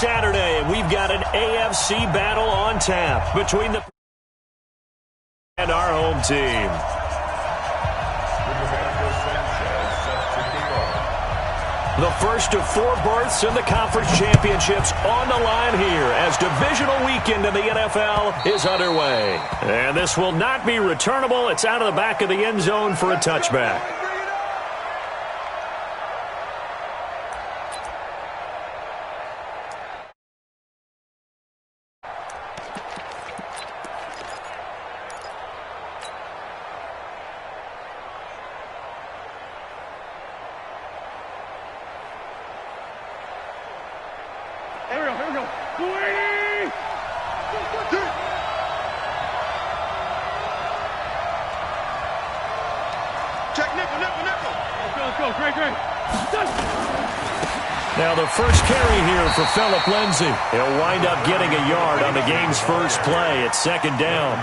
Saturday, and we've got an AFC battle on tap between the and our home team. The first of 4 berths in the conference championships on the line here as divisional weekend in the NFL is underway. And this will not be returnable. It's out of the back of the end zone for a touchback. Now the first carry here for Phillip Lindsay. He'll wind up getting a yard on the game's first play. It's second down.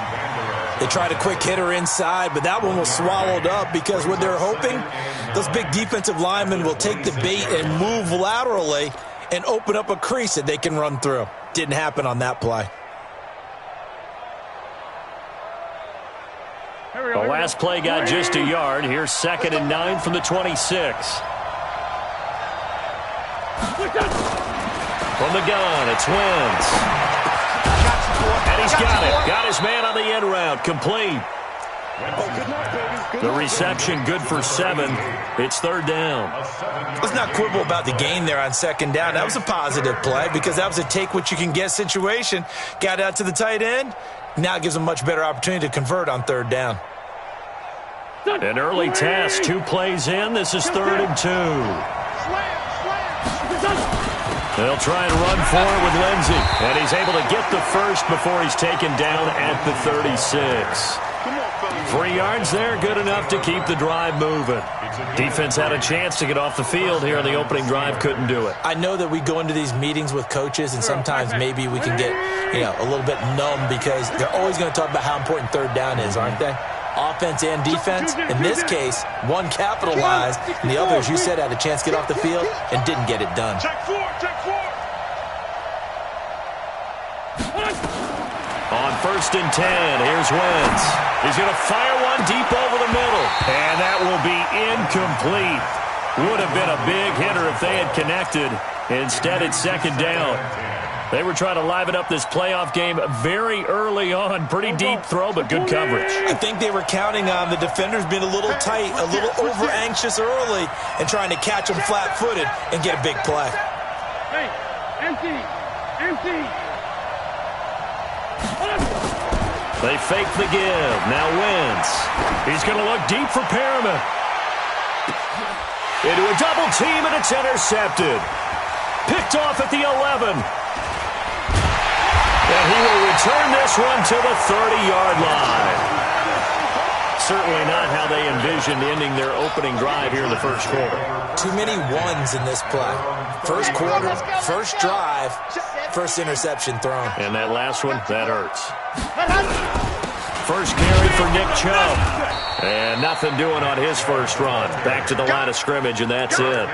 They tried a quick hitter inside, but that one was swallowed up because what they're hoping, those big defensive linemen will take the bait and move laterally and open up a crease that they can run through. Didn't happen on that play. The last play got just a yard. Here's 2nd and 9 from the 26. From the gun, it's Wentz. And he's got it. Got his man on the end route. Complete. The reception good for 7. It's 3rd down. Let's not quibble about the gain there on 2nd down. That was a positive play because that was a take-what-you-can-get situation. Got out to the tight end. Now it gives them a much better opportunity to convert on 3rd down. An early test. 2 plays in. This is 3rd and 2. They'll try and run for it with Lindsay. And he's able to get the first before he's taken down at the 36. 3 yards there, good enough to keep the drive moving. Defense had a chance to get off the field here in the opening drive, couldn't do it. I know that we go into these meetings with coaches, and sometimes maybe we can get, a little bit numb because they're always going to talk about how important 3rd down is, aren't they? Offense and defense. In this case, one capitalized, and the other, as you said, had a chance to get off the field and didn't get it done. On 1st and 10, here's Wentz. He's going to fire one deep over the middle, and that will be incomplete. Would have been a big hitter if they had connected. Instead, it's 2nd down. They were trying to liven up this playoff game very early on. Pretty deep throw, but good coverage. I think they were counting on the defenders being a little tight, a little over-anxious early, and trying to catch them flat-footed and get a big play. Hey, empty. They fake the give. Now Wentz. He's going to look deep for Perriman. Into a double team, and it's intercepted. Picked off at the 11. And he will return this one to the 30-yard line. Certainly not how they envisioned ending their opening drive here in the first quarter. Too many ones in this play. First quarter, first drive, first interception thrown. And that last one, that hurts. First carry for Nick Chubb. And nothing doing on his first run. Back to the line of scrimmage, and that's it.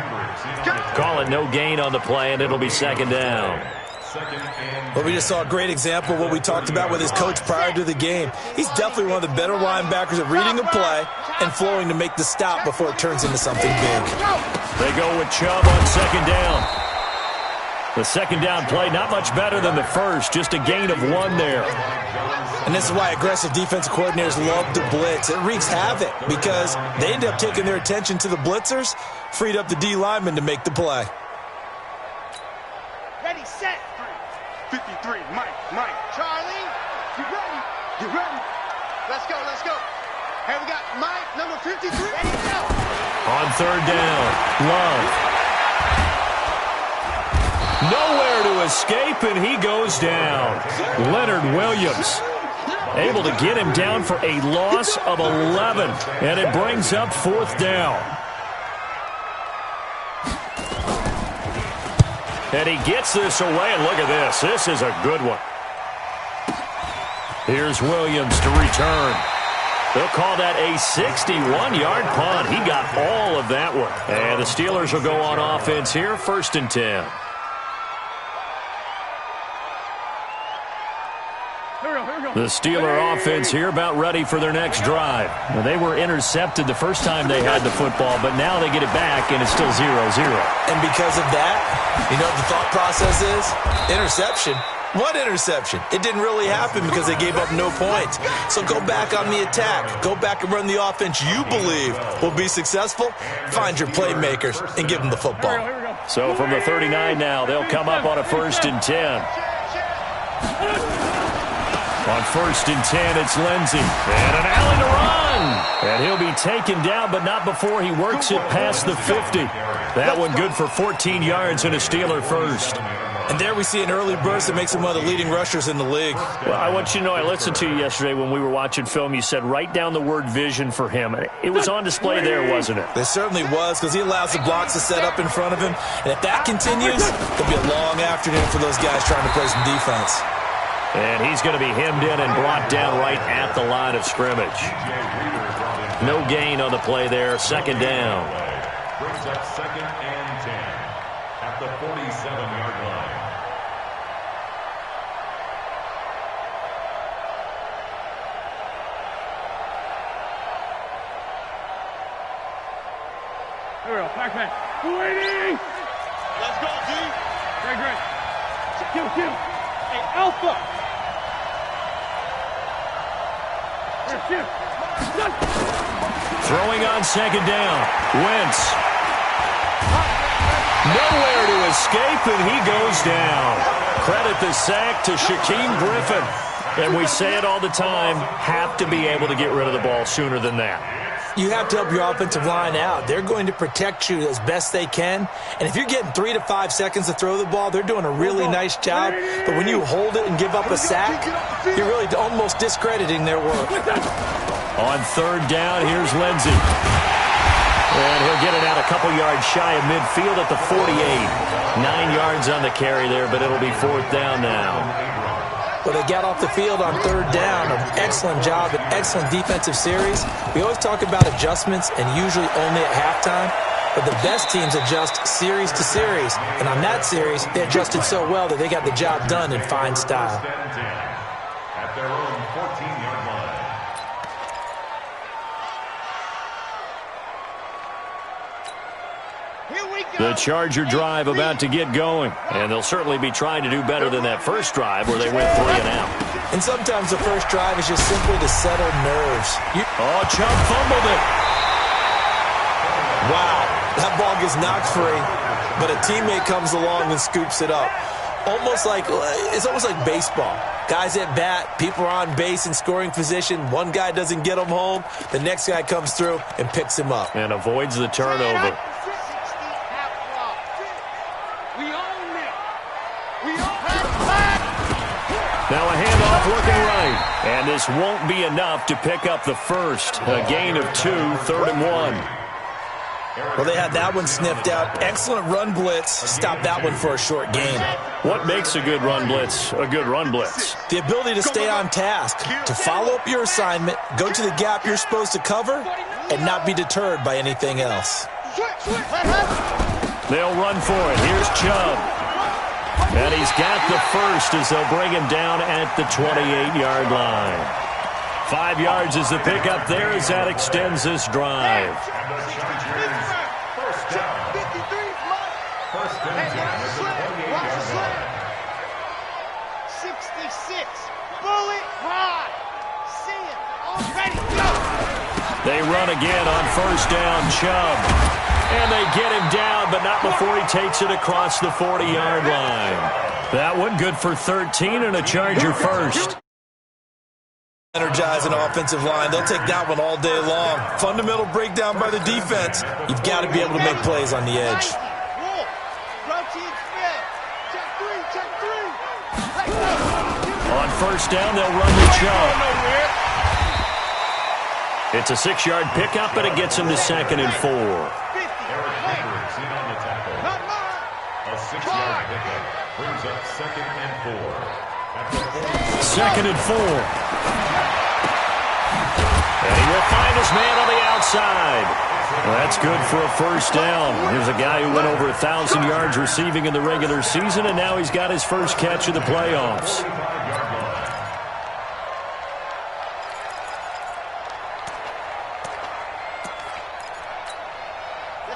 Call it no gain on the play, and it'll be 2nd down. Well, we just saw a great example of what we talked about with his coach prior to the game. He's definitely one of the better linebackers at reading a play and flowing to make the stop before it turns into something big. They go with Chubb on 2nd down. The 2nd down play, not much better than the first, just a gain of 1 there. And this is why aggressive defensive coordinators love to blitz. It wreaks havoc because they end up taking their attention to the blitzers, freed up the D lineman to make the play. Ready, set. 53, Mike. Charlie, you ready? Let's go. Hey, we got Mike, number 53. Ready, go. On 3rd down, Love. Nowhere to escape, and he goes down. Leonard Williams able to get him down for a loss of 11, and it brings up 4th down. And he gets this away, and look at this. This is a good one. Here's Williams to return. They'll call that a 61-yard punt. He got all of that one. And the Steelers will go on offense here, 1st and 10. The Steeler offense here about ready for their next drive. Now, they were intercepted the first time they had the football, but now they get it back, and it's still 0-0. And because of that, you know what the thought process is? Interception. What interception? It didn't really happen because they gave up no points. So go back on the attack. Go back and run the offense you believe will be successful. Find your playmakers and give them the football. So from the 39 now, they'll come up on a 1st and 10. On 1st and 10, it's Lindsey. And an alley to run. And he'll be taken down, but not before he works it past the 50. That one good for 14 yards and a Steeler first. And there we see an early burst that makes him one of the leading rushers in the league. Well, I want you to know, I listened to you yesterday when we were watching film. You said write down the word vision for him. It was on display there, wasn't it? There certainly was, because he allows the blocks to set up in front of him. And if that continues, it'll be a long afternoon for those guys trying to play some defense. And he's going to be hemmed in and brought down right at the line of scrimmage. No gain on the play there. 2nd down. Brings up 2nd and 10 at the 47-yard line. Here we go. Pac-Man. 280. Let's go, D. Great. Kill. Hey, Alpha. Throwing on 2nd down. Wentz. Nowhere to escape, and he goes down. Credit the sack to Shaquem Griffin. And we say it all the time, have to be able to get rid of the ball sooner than that. You have to help your offensive line out. They're going to protect you as best they can. And if you're getting 3 to 5 seconds to throw the ball, they're doing a really nice job. But when you hold it and give up a sack, you're really almost discrediting their work. On 3rd down, here's Lindsey. And he'll get it out a couple yards shy of midfield at the 48. 9 yards on the carry there, but it'll be 4th down now. Well, they got off the field on 3rd down. An excellent job, an excellent defensive series. We always talk about adjustments and usually only at halftime. But the best teams adjust series to series. And on that series, they adjusted so well that they got the job done in fine style. At their own 14-yard line. The Charger drive about to get going. And they'll certainly be trying to do better than that first drive where they went 3 and out. And sometimes the first drive is just simply to settle nerves. Chubb fumbled it. Wow, that ball gets knocked free, but a teammate comes along and scoops it up. It's almost like baseball. Guys at bat, people are on base in scoring position. One guy doesn't get him home. The next guy comes through and picks him up. And avoids the turnover. Now a handoff looking right. And this won't be enough to pick up the first. A gain of 2, 3rd and 1. Well, they had that one sniffed out. Excellent run blitz. Stop that one for a short gain. What makes a good run blitz a good run blitz? The ability to stay on task, to follow up your assignment, go to the gap you're supposed to cover, and not be deterred by anything else. They'll run for it. Here's Chubb. And he's got the first as they'll bring him down at the 28-yard line. 5 yards is the pickup there as that extends this drive. First down. 66. Bullet high. See it. Already go. They run again on 1st down, Chubb. And they get him down, but not before he takes it across the 40-yard line. That one good for 13 and a Charger first. Energize an offensive line. They'll take that one all day long. Fundamental breakdown by the defense. You've got to be able to make plays on the edge. On 1st down, they'll run the Chubb. It's a 6-yard pickup, and it gets him to 2nd and 4. A 6-yard pickup brings up 2nd and 4. 2nd and 4. And he will find his man on the outside. Well, that's good for a 1st down. Here's a guy who went over 1,000 yards receiving in the regular season, and now he's got his first catch of the playoffs.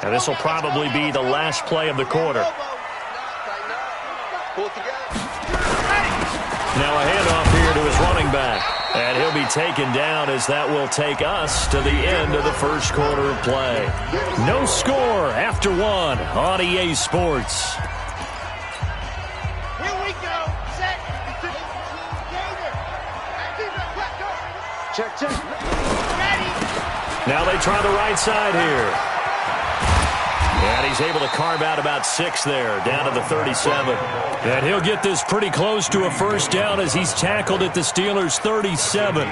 And this will probably be the last play of the quarter. Now a handoff here to his running back. And he'll be taken down as that will take us to the end of the first quarter of play. No score after one on EA Sports. Here we go. Set. Check, check. Ready. Now they try the right side here. And he's able to carve out about 6 there, down to the 37. And he'll get this pretty close to a first down as he's tackled at the Steelers' 37.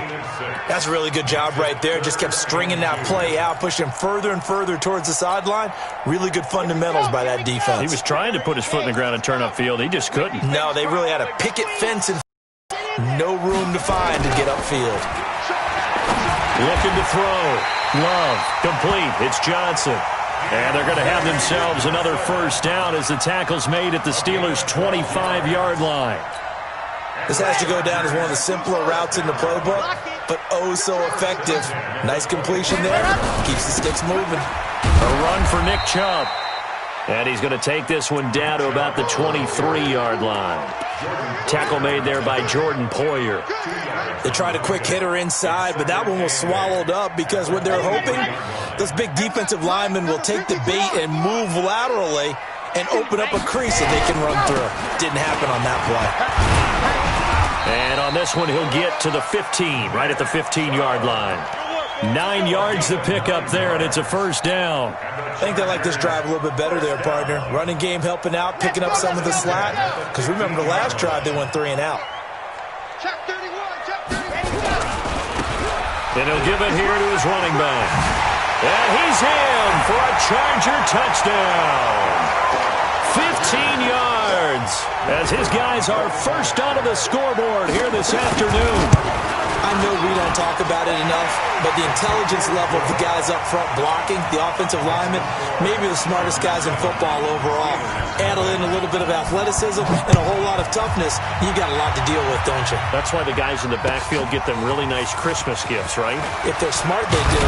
That's a really good job right there. Just kept stringing that play out, pushing him further and further towards the sideline. Really good fundamentals by that defense. He was trying to put his foot in the ground and turn upfield. He just couldn't. No, they really had a picket fence and no room to find to get upfield. Looking to throw. Love. Complete. It's Johnson. And they're going to have themselves another first down as the tackle's made at the Steelers' 25-yard line. This has to go down as one of the simpler routes in the playbook, but oh so effective. Nice completion there. Keeps the sticks moving. A run for Nick Chubb. And he's going to take this one down to about the 23-yard line. Tackle made there by Jordan Poyer. They tried a quick hitter inside, but that one was swallowed up because what they're hoping, those big defensive linemen will take the bait and move laterally and open up a crease that they can run through. Didn't happen on that play. And on this one, he'll get to the 15, right at the 15-yard line. 9 yards to pick up there, and it's a first down. I think they like this drive a little bit better there, partner. Running game helping out, picking up some of the slack. Because remember the last drive, they went 3 and out. Check 31, check 31. And he'll give it here to his running back. And he's in for a Charger touchdown. 15 yards as his guys are first onto the scoreboard here this afternoon. I know we don't talk about it enough, but the intelligence level of the guys up front blocking, the offensive linemen, maybe the smartest guys in football overall. Add in a little bit of athleticism and a whole lot of toughness, you got a lot to deal with, don't you? That's why the guys in the backfield get them really nice Christmas gifts, right? If they're smart, they do.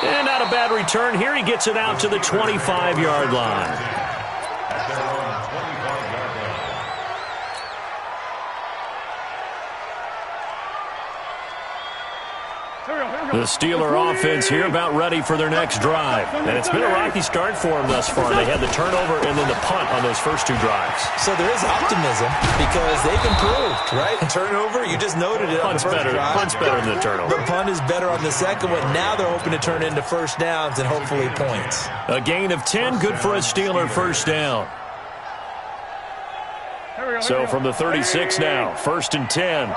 And not a bad return here. He gets it out to the 25-yard line. The Steeler offense here about ready for their next drive. And it's been a rocky start for them thus far. They had the turnover and then the punt on those first 2 drives. So there is optimism because they've improved, right? Turnover, you just noted it on the first drive. Punt's better than the turnover. The punt is better on the second one. Now they're hoping to turn into first downs and hopefully points. A gain of 10, good for a Steeler first down. So from the 36 now, 1st and 10.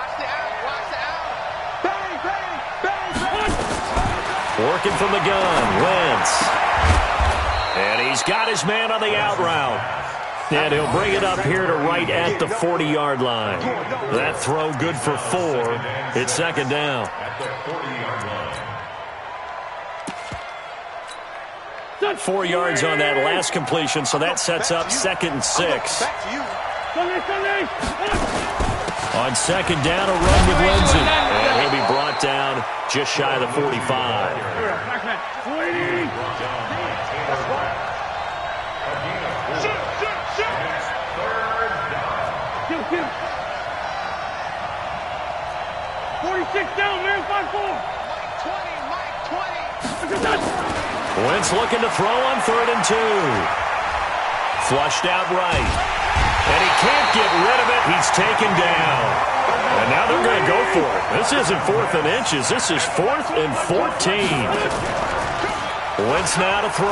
Working from the gun, Wentz. And he's got his man on the out route. And he'll bring it up here to right at the 40-yard line. That throw good for 4. It's second down. Got 4 yards on that last completion, so that sets up 2nd and 6. On second down, a run with Lindsey. And he'll be brought down just shy of the 45. Wentz looking to throw on 3rd and 2. Flushed out right. And he can't get rid of it. He's taken down. And now they're going to go for it. This isn't 4th and inches. This is 4th and 14. Wentz now to throw.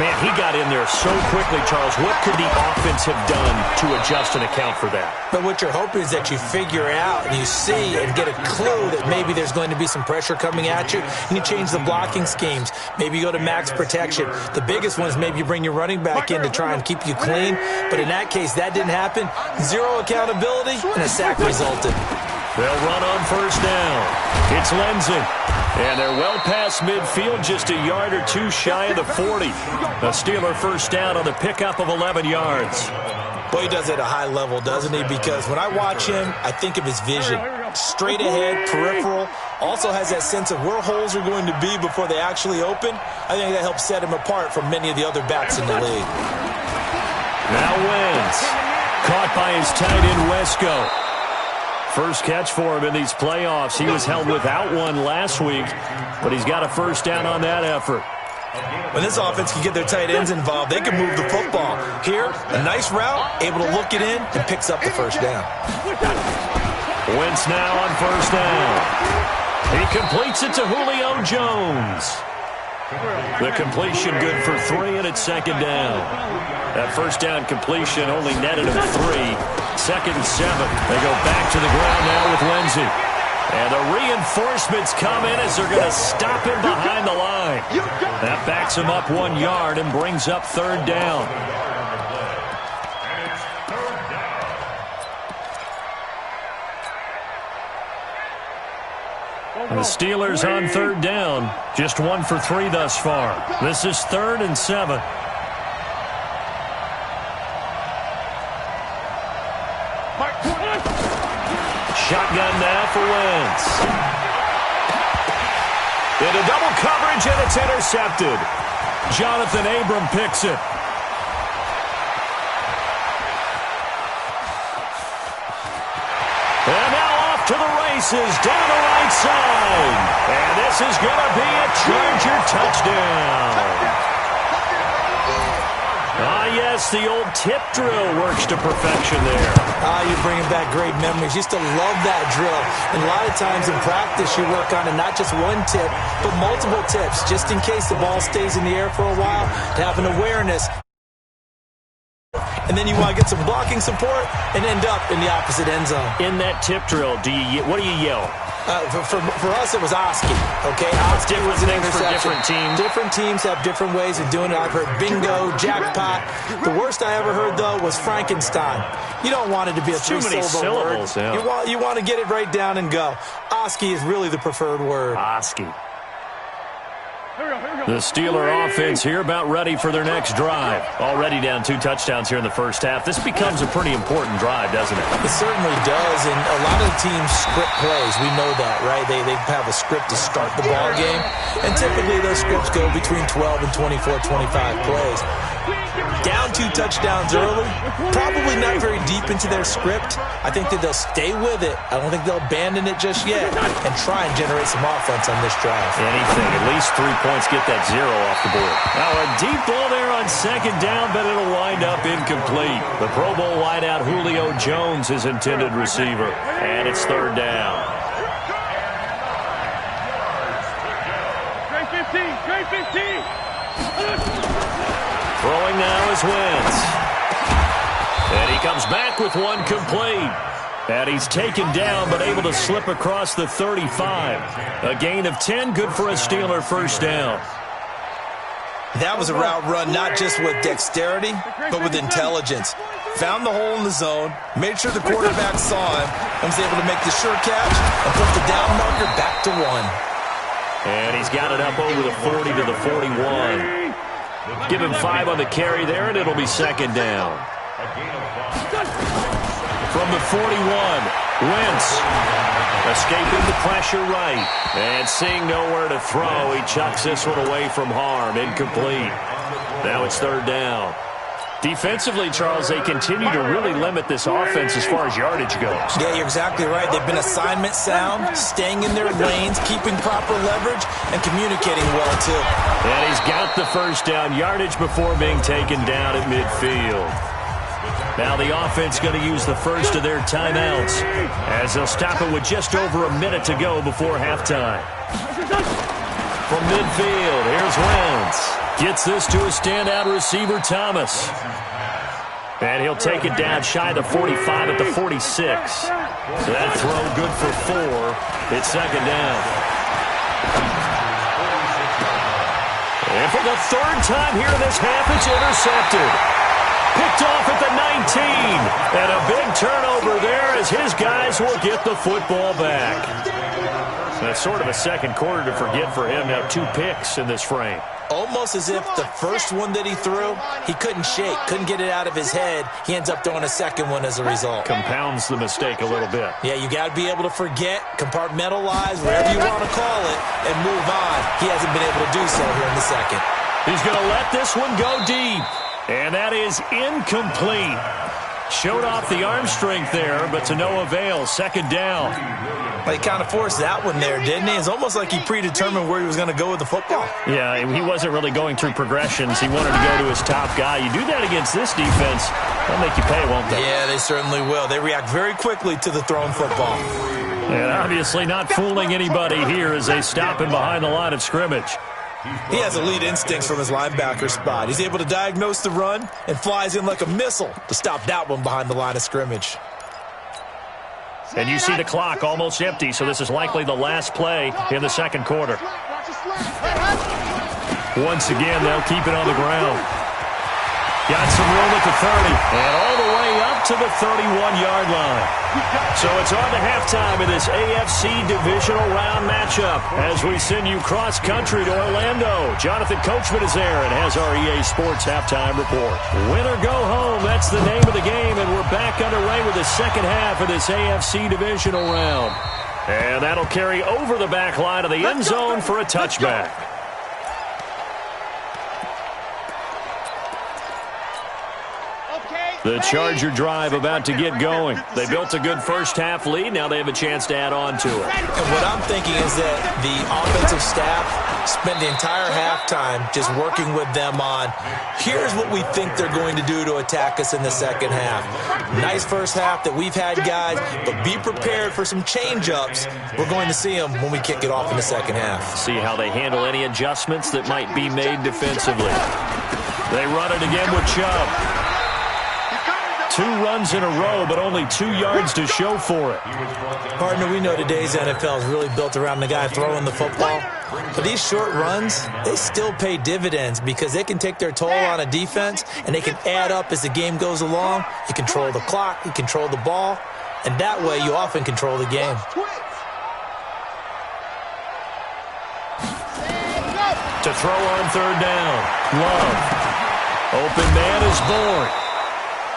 Man, he got in there so quickly, Charles. What could the offense have done to adjust and account for that? But what you're hoping is that you figure out and you see and get a clue that maybe there's going to be some pressure coming at you, and you change the blocking schemes. Maybe you go to max protection. The biggest one is maybe you bring your running back in to try and keep you clean. But in that case, that didn't happen. 0 accountability, and a sack resulted. They'll run on first down. It's Lindsey. And they're well past midfield, just a yard or 2 shy of the 40. A Steeler first down on the pickup of 11 yards. Well, he does it at a high level, doesn't he? Because when I watch him, I think of his vision. Straight ahead, peripheral, also has that sense of where holes are going to be before they actually open. I think that helps set him apart from many of the other backs in the league. Now Wentz, caught by his tight end Wesco. First catch for him in these playoffs. He was held without one last week, but he's got a first down on that effort. When this offense can get their tight ends involved, they can move the football. Here, a nice route, able to look it in, and picks up the first down. Wentz now on first down. He completes it to Julio Jones. The completion good for 3, and it's second down. That first down completion only netted him 3. Second and 7. They go back to the ground now with Lindsey. And the reinforcements come in as they're going to stop him behind the line. That backs him up 1 yard and brings up third down. The Steelers on third down. Just 1 for 3 thus far. This is 3rd and 7. Shotgun now for Wentz. Into double coverage, and it's intercepted. Jonathan Abram picks it. And now off to the races, down the right side. And this is going to be a Charger touchdown. Ah, yes, the old tip drill works to perfection there. You're bringing back great memories. Used to love that drill. And a lot of times in practice, you work on it, not just one tip, but multiple tips, just in case the ball stays in the air for a while, to have an awareness. And then you want to get some blocking support and end up in the opposite end zone. In that tip drill, what do you yell? For us, it was Oski. Okay, Oski was an interception. For different teams. Different teams have different ways of doing it. I've heard bingo, jackpot. The worst I ever heard, though, was Frankenstein. You don't want it to be a three-syllable word. Yeah. You want to get it right down and go. Oski is really the preferred word. Oski. The Steeler offense here about ready for their next drive. Already down 2 touchdowns here in the first half. This becomes a pretty important drive, doesn't it? It certainly does, and a lot of the teams script plays. We know that, right? They have a script to start the ball game, and typically those scripts go between 12 and 24, 25 plays. Down 2 touchdowns early, probably not very deep into their script. I think that they'll stay with it. I don't think they'll abandon it just yet and try and generate some offense on this drive. Anything, at least 3 points, get that 0 off the board. Now a deep ball there on second down, but it'll wind up incomplete. The Pro Bowl wideout Julio Jones is intended receiver, and it's third down. Trey 15. Throwing now is Wentz. And he comes back with 1 complete. And he's taken down, but able to slip across the 35. A gain of 10, good for a Steeler first down. That was a route run not just with dexterity, but with intelligence. Found the hole in the zone, made sure the quarterback saw him, and was able to make the sure catch and put the down marker back to 1. And he's got it up over the 40 to the 41. Give him 5 on the carry there, and it'll be second down. From the 41, Wentz escaping the pressure right. And seeing nowhere to throw, he chucks this one away from harm. Incomplete. Now it's third down. Defensively, Charles, they continue to really limit this offense as far as yardage goes. Yeah, you're exactly right. They've been assignment sound, staying in their lanes, keeping proper leverage, and communicating well, too. And he's got the first down yardage before being taken down at midfield. Now the offense going to use the first of their timeouts as they'll stop it with just over a minute to go before halftime. From midfield, here's Wentz. Gets this to a standout receiver, Thomas. And he'll take it down shy of the 45 at the 46. So that throw good for 4. It's second down. And for the 3rd time here in this half, it's intercepted. Picked off at the 19. And a big turnover there as his guys will get the football back. it's sort of a second quarter to forget for him. Now 2 picks in this frame. Almost as if the first one that he threw, he couldn't shake, couldn't get it out of his head. He ends up throwing a second one as a result. Compounds the mistake a little bit. Yeah, you got to be able to forget, compartmentalize, whatever you want to call it, and move on. He hasn't been able to do so here in the second. He's going to let this one go deep. And that is incomplete. Showed off the arm strength there, but to no avail. Second down. Well, he kind of forced that one there, didn't he? It's almost like he predetermined where he was going to go with the football. Yeah, he wasn't really going through progressions. He wanted to go to his top guy. You do that against this defense, they'll make you pay, won't they? Yeah, they certainly will. They react very quickly to the thrown football. And obviously not fooling anybody here as they stop him behind the line of scrimmage. He has elite instincts from his linebacker spot. He's able to diagnose the run and flies in like a missile to stop that one behind the line of scrimmage. And you see the clock almost empty, so this is likely the last play in the second quarter. Once again, they'll keep it on the ground. Got some room at the 30, and all the way up to the 31-yard line. So it's on to halftime in this AFC Divisional Round matchup as we send you cross-country to Orlando. Jonathan Coachman is there and has our EA Sports halftime report. Win or go home, that's the name of the game, and we're back underway with the second half of this AFC Divisional Round. And that'll carry over the back line of the end zone for a touchback. The Charger drive about to get going. They built a good first-half lead. Now they have a chance to add on to it. And what I'm thinking is that the offensive staff spent the entire halftime just working with them on, here's what we think they're going to do to attack us in the second half. Nice first half that we've had, guys, but be prepared for some change-ups. We're going to see them when we kick it off in the second half. See how they handle any adjustments that might be made defensively. They run it again with Chubb. 2 runs in a row, but only 2 yards to show for it. Partner, we know today's NFL is really built around the guy throwing the football. But these short runs, they still pay dividends because they can take their toll on a defense, and they can add up as the game goes along. You control the clock, you control the ball, and that way you often control the game. To throw on third down. Love. Open man is born.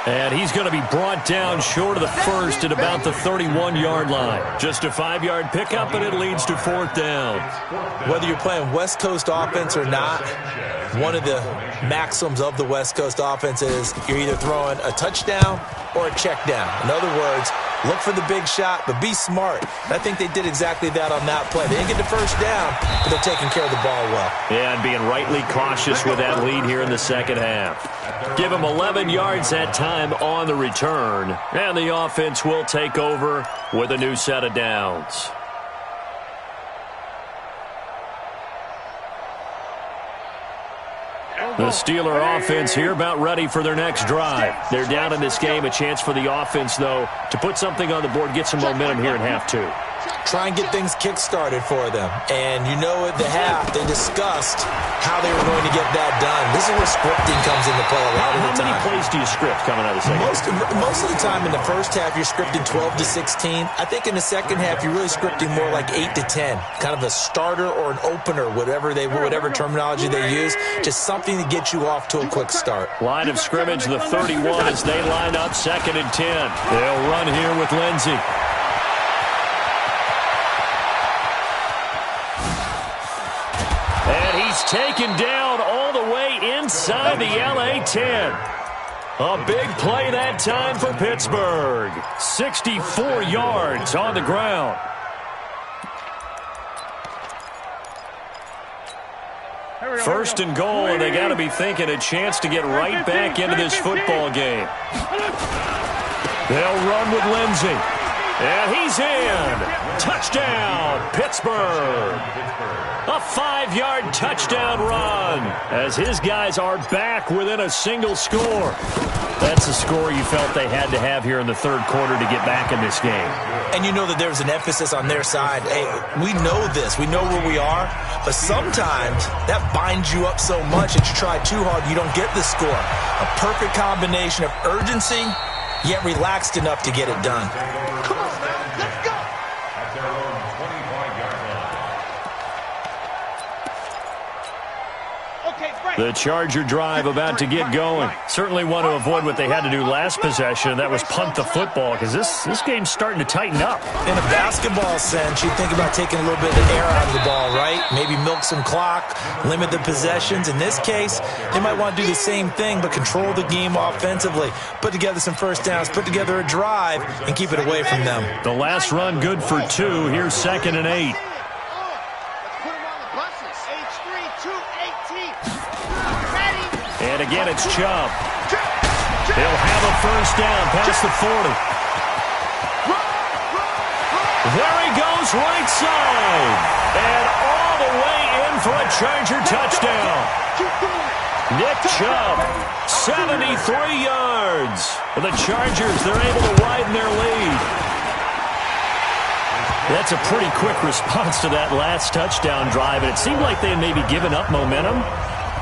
And he's going to be brought down short of the first at about the 31-yard line. Just a 5-yard pickup, and it leads to fourth down. Whether you're playing West Coast offense or not, one of the maxims of the West Coast offense is you're either throwing a touchdown or a check down. In other words, look for the big shot, but be smart. And I think they did exactly that on that play. They didn't get the first down, but they're taking care of the ball well. Yeah, and being rightly cautious with that lead here in the second half. Give them 11 yards that time on the return, and the offense will take over with a new set of downs. The Steeler offense here about ready for their next drive. They're down in this game. A chance for the offense, though, to put something on the board, get some momentum here in half 2. Try and get things kick-started for them. And you know at the half, they discussed how they were going to get that done. This is where scripting comes into play a lot of the time. How many plays do you script coming out of the second? Most of the time in the first half, you're scripting 12 to 16. I think in the second half, you're really scripting more like 8 to 10. Kind of a starter or an opener, whatever terminology they use. Just something to get you off to a quick start. Line of scrimmage, the 31 as they line up, 2nd and 10. They'll run here with Lindsey. He's taken down all the way inside the LA 10. A big play that time for Pittsburgh. 64 yards on the ground. First and goal, and they got to be thinking a chance to get right back into this football game. They'll run with Lindsey. And he's in. Touchdown, Pittsburgh. A 5-yard touchdown run as his guys are back within a single score. That's a score you felt they had to have here in the third quarter to get back in this game. And you know that there's an emphasis on their side. Hey, we know this. We know where we are. But sometimes that binds you up so much that you try too hard, you don't get the score. A perfect combination of urgency, yet relaxed enough to get it done. The Charger drive about to get going. Certainly want to avoid what they had to do last possession. That was punt the football, because this game's starting to tighten up. In a basketball sense, you think about taking a little bit of the air out of the ball, right? Maybe milk some clock, limit the possessions. In this case, they might want to do the same thing, but control the game offensively. Put together some first downs, put together a drive, and keep it away from them. The last run good for 2. Here's 2nd and 8. And again, it's Chubb. He'll have a first down past the 40. There he goes, right side. And all the way in for a Charger touchdown. Nick Chubb, 73 yards. The Chargers, they're able to widen their lead. That's a pretty quick response to that last touchdown drive, and it seemed like they had maybe given up momentum.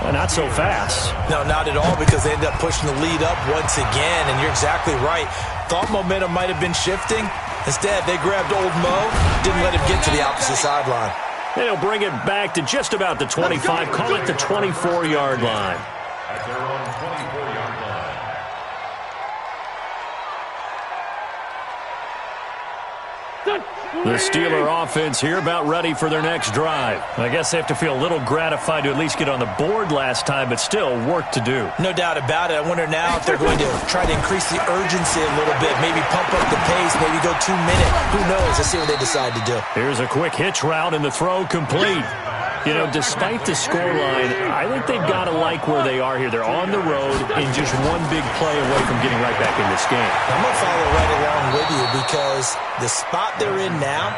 Not so fast. No, not at all, because they ended up pushing the lead up once again, and you're exactly right. Thought momentum might have been shifting. Instead, they grabbed old Mo, didn't let him get to the opposite sideline. And he'll bring it back to just about the 25, call it the 24-yard line. At their own 24-yard line. The Steeler offense here about ready for their next drive. I guess they have to feel a little gratified to at least get on the board last time, but still work to do. No doubt about it. I wonder now if they're going to try to increase the urgency a little bit, maybe pump up the pace, maybe go 2 minute. Who knows? Let's see what they decide to do. Here's a quick hitch route, and the throw complete. You know, despite the scoreline, I think they've got to like where they are here. They're on the road and just one big play away from getting right back in this game. I'm going to follow right along with you, because the spot they're in now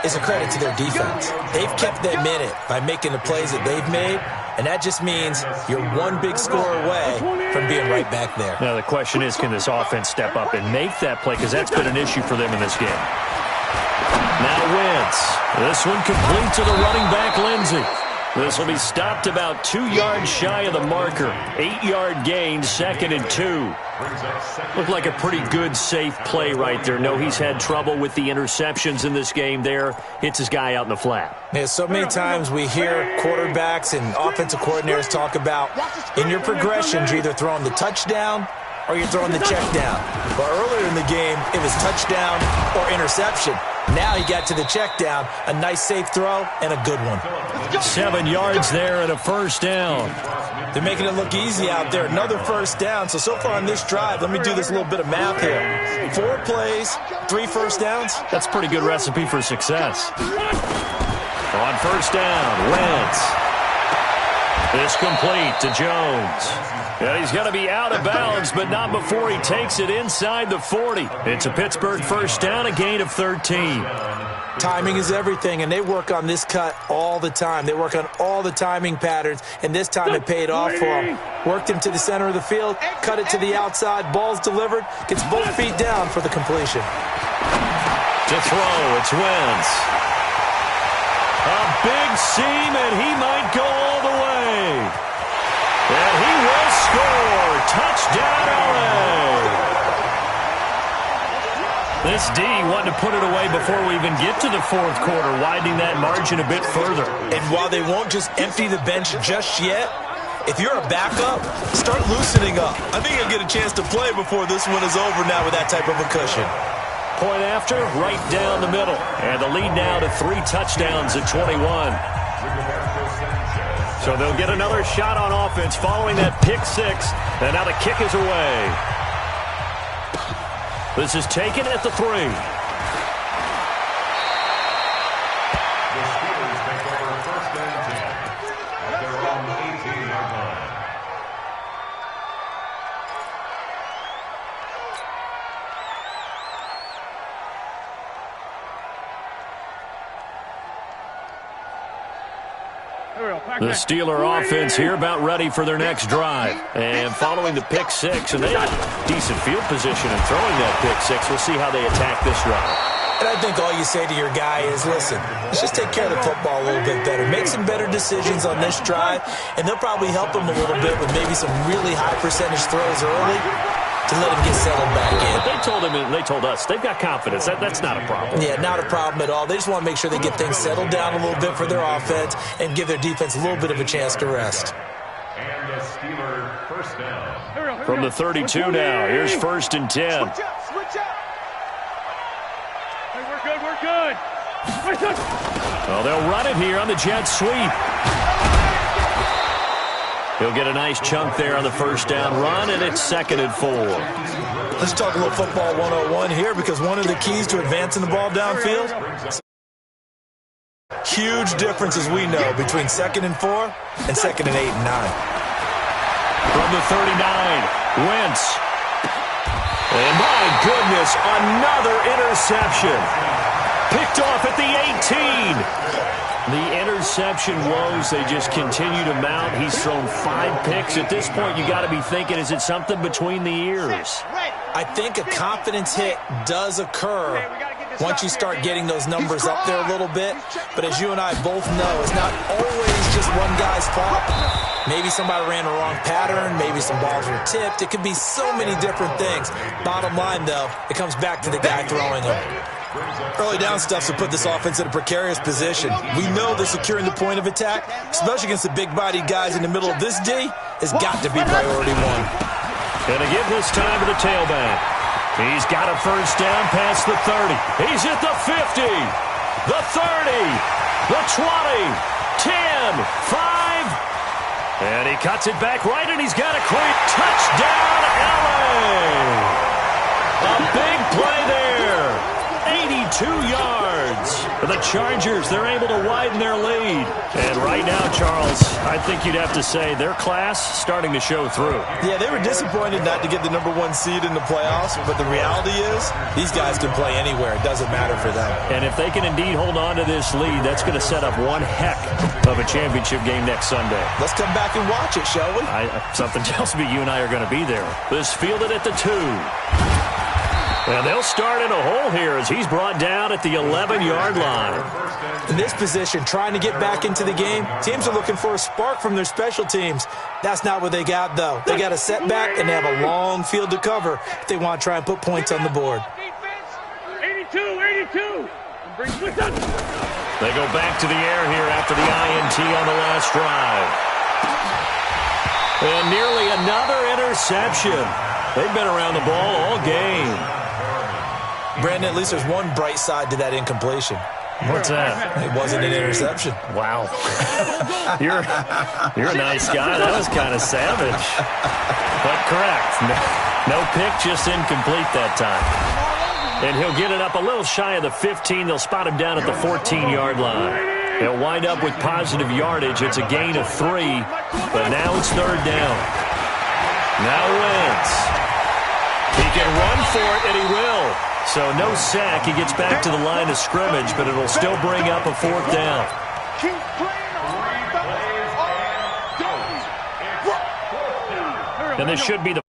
is a credit to their defense. They've kept them in it by making the plays that they've made, and that just means you're one big score away from being right back there. Now, the question is, can this offense step up and make that play? Because that's been an issue for them in this game. Now Wentz. This one complete to the running back, Lindsey. This will be stopped about 2 yards shy of the marker. 8-yard gain, 2nd and 2. Looked like a pretty good, safe play right there. No, he's had trouble with the interceptions in this game there. Hits his guy out in the flat. Yeah, so many times we hear quarterbacks and offensive coordinators talk about, in your progressions, you're either throwing the touchdown or you're throwing the check down. But earlier in the game, it was touchdown or interception. Now he got to the check down, a nice safe throw, and a good one. 7 yards there and a first down. They're making it look easy out there. Another first down. So far on this drive, let me do this little bit of math here. 4 plays, 3 first downs. That's a pretty good recipe for success. On first down, Wentz. This complete to Jones. Yeah, he's going to be out of bounds, but not before he takes it inside the 40. It's a Pittsburgh first down, a gain of 13. Timing is everything, and they work on this cut all the time. They work on all the timing patterns, and this time it paid off for him. Worked him to the center of the field, cut it to the outside, ball's delivered, gets both feet down for the completion. To throw, it's Wentz. A big seam, and he might go all the way. And he will score. Touchdown, LA. This D wanting to put it away before we even get to the fourth quarter, widening that margin a bit further. And while they won't just empty the bench just yet, if you're a backup, start loosening up. I think you'll get a chance to play before this one is over now with that type of a cushion. Point after, right down the middle. And the lead now to 3 touchdowns at 21. So they'll get another shot on offense following that pick 6. And now the kick is away. This is taken at the 3. The Steelers take over first and 10 at their own 18-yard line. The Steeler offense here about ready for their next drive. And following the pick 6, and they have decent field position in throwing that pick 6. We'll see how they attack this drive. And I think all you say to your guy is, listen, let's just take care of the football a little bit better. Make some better decisions on this drive, and they'll probably help him a little bit with maybe some really high percentage throws early to let him get settled back in. But they told him, and they told us, they've got confidence. That's not a problem. Yeah, not a problem at all. They just want to make sure they get things settled down a little bit for their offense and give their defense a little bit of a chance to rest. From the 32 now, here's 1st and 10. Switch up. Hey, we're good. Well, they'll run it here on the jet sweep. He'll get a nice chunk there on the 1st down run, and it's 2nd and 4. Let's talk a little football 101 here, because one of the keys to advancing the ball downfield, huge difference, as we know, between 2nd and 4 and 2nd and 8 and 9. From the 39, Wentz. And my goodness, another interception. Picked off at the 18. The interception woes, they just continue to mount. He's thrown 5 picks. At this point, you got to be thinking, is it something between the ears? I think a confidence hit does occur once you start getting those numbers up there a little bit. But as you and I both know, it's not always just one guy's fault. Maybe somebody ran the wrong pattern. Maybe some balls were tipped. It could be so many different things. Bottom line, though, it comes back to the guy throwing them. Early down stuff to put this offense in a precarious position. We know that securing the point of attack, especially against the big-bodied guys in the middle of this D, has got to be priority 1. Gonna give this time to the tailback. He's got a 1st down past the 30. He's at the 50, the 30, the 20, 10, 5. And he cuts it back right, and he's got a quick touchdown, LA. A big play there. 82 yards. For the Chargers, they're able to widen their lead. And right now, Charles, I think you'd have to say their class starting to show through. Yeah, they were disappointed not to get the #1 seed in the playoffs, but the reality is these guys can play anywhere. It doesn't matter for them. And if they can indeed hold on to this lead, that's going to set up one heck of a championship game next Sunday. Let's come back and watch it, shall we? Something tells me you and I are going to be there. This fielded at the 2. And they'll start in a hole here as he's brought down at the 11-yard line. In this position, trying to get back into the game, teams are looking for a spark from their special teams. That's not what they got, though. They got a setback, and they have a long field to cover if they want to try and put points on the board. 82. They go back to the air here after the INT on the last drive. And nearly another interception. They've been around the ball all game. Brandon, at least there's one bright side to that incompletion. What's that? It wasn't an interception. Wow. You're a nice guy. That was kind of savage. But correct. No pick, just incomplete that time. And he'll get it up a little shy of the 15. They'll spot him down at the 14-yard line. They'll wind up with positive yardage. It's a gain of 3, but now it's 3rd down. Now Wentz. He can run for it, and he will. So no sack. He gets back to the line of scrimmage, but it'll still bring up a 4th down. And this should be the